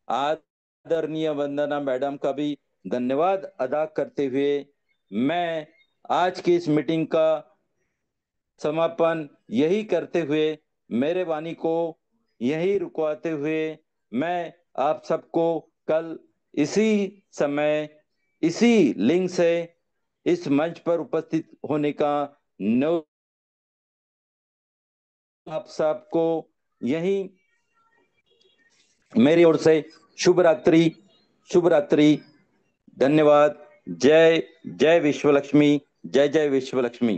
आदरणीय वंदना मैडम का भी धन्यवाद अदा करते हुए मैं आज की इस मीटिंग का समापन यही करते हुए मेरे वाणी को यही रुकवाते हुए मैं आप सबको कल इसी समय इसी लिंक से इस मंच पर उपस्थित होने का न्यू आप सबको यही मेरी ओर से शुभ रात्रि, शुभ रात्रि। धन्यवाद। जय जय विश्व लक्ष्मी, जय जय विश्व लक्ष्मी।